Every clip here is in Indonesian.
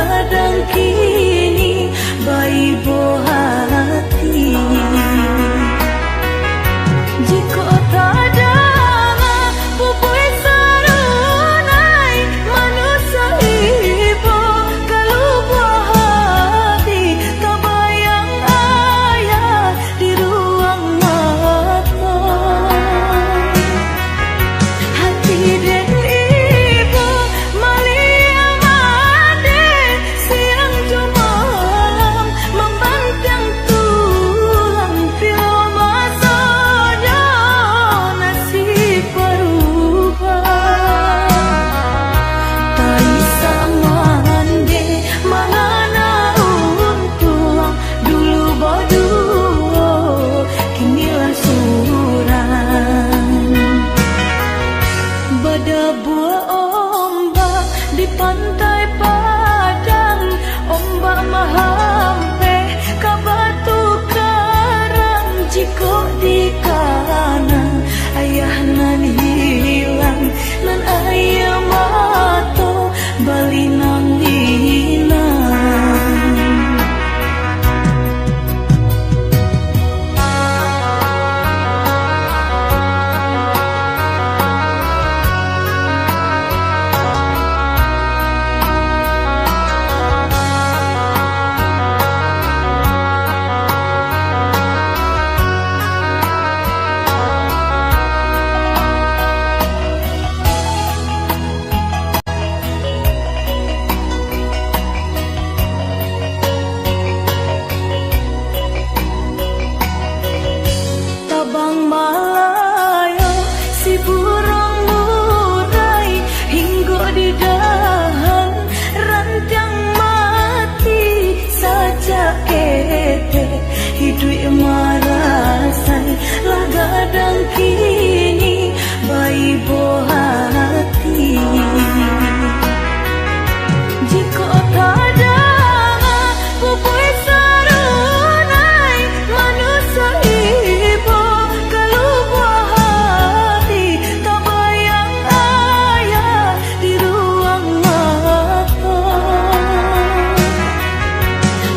lagadang kini bayi bo hati. Jika tak ada pupui sarunai manusia ibu kalau buah hati tak bayang ayah di ruang mata. Hati dan ibu malia made siang jumalam membantang tulang film masanya nasib berubah. Tai sama ande mangana untung dulu berdua kini lansuran. Bada buah ombak di pantai Padang, ombak mahampe ka batu karang. Jika di kanan ayah nan hilang nan ayah mato bali nang hinang. Tabang Malaya si burung murai hingga di dahan ranting mati saja ete hidup marasai lagadang kini bayi bo hati. Jika tak ada pupui sarunai manusia ibu kalau buah hati tak bayang ayah di ruang mata.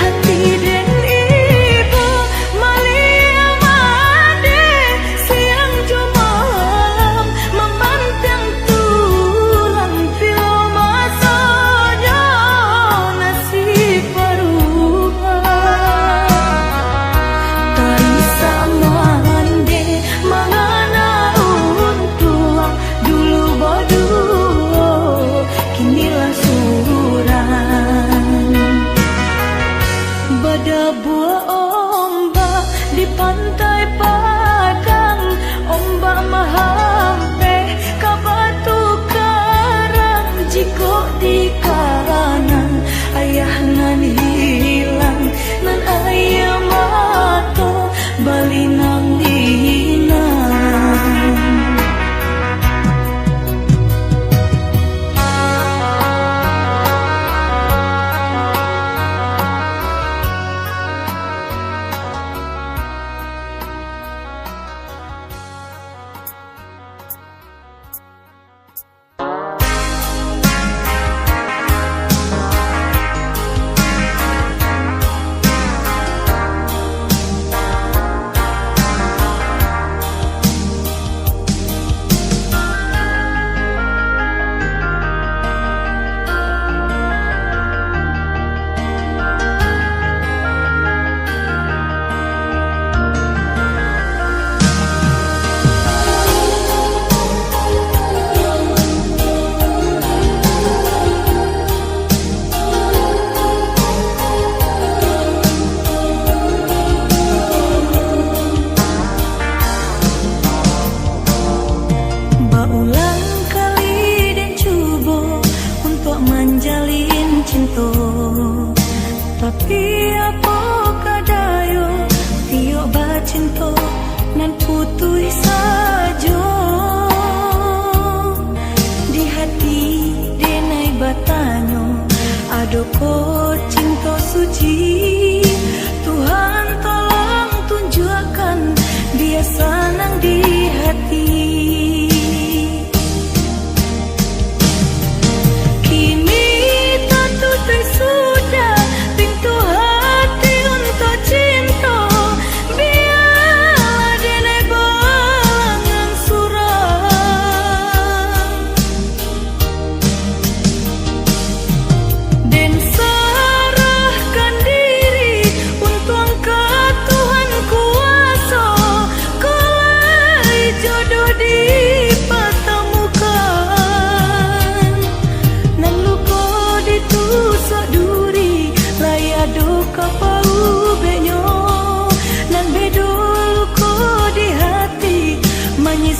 Hati dan ibu malia made siang jumalam membantang tulang film masanya nasib berubah. Tai sama ande mangana untung dulu berdua kini lansuran. Bada buah ombak di pantai Padang, ombak mahampe ka batu karang. Jika di kanan ayah nan hilang nan ayah mato bali nang hinang.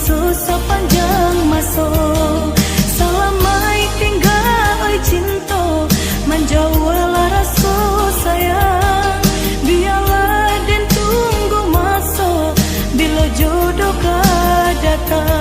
menyusul sepanjang masa. Salamai tinggal oi cinta, menjauhlah rasa sayang. Biarlah dan tunggu masa, bila jodoh kau datang.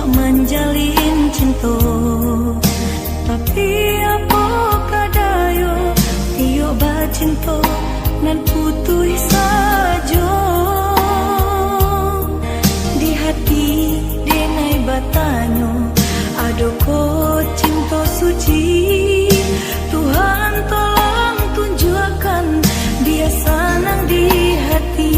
Menjalin cinta, tapi apakah dayo iyo bacinta nan putus saja. Di hati denai batanyo adoko cinta suci. Tuhan tolong tunjukkan dia senang di hati.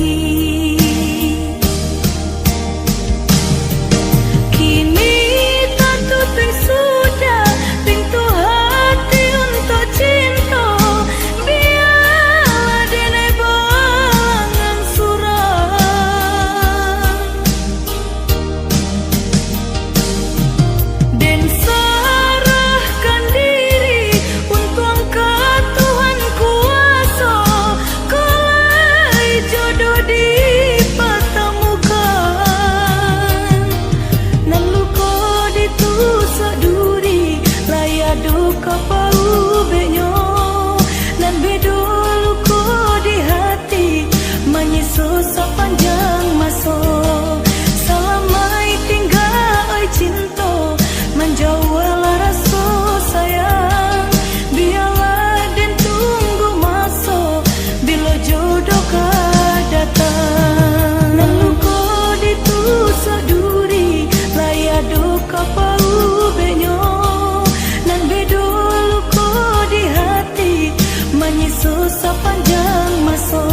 Sepanjang masa, selamai tinggal oi cinta, menjauhlah rasa sayang. Biarlah dan tunggu masa, bila jodoh kau datang. Lalu kau ditusuk duri, layak duka pau benyo, nan bedo luka di hati, menyusul sepanjang masa.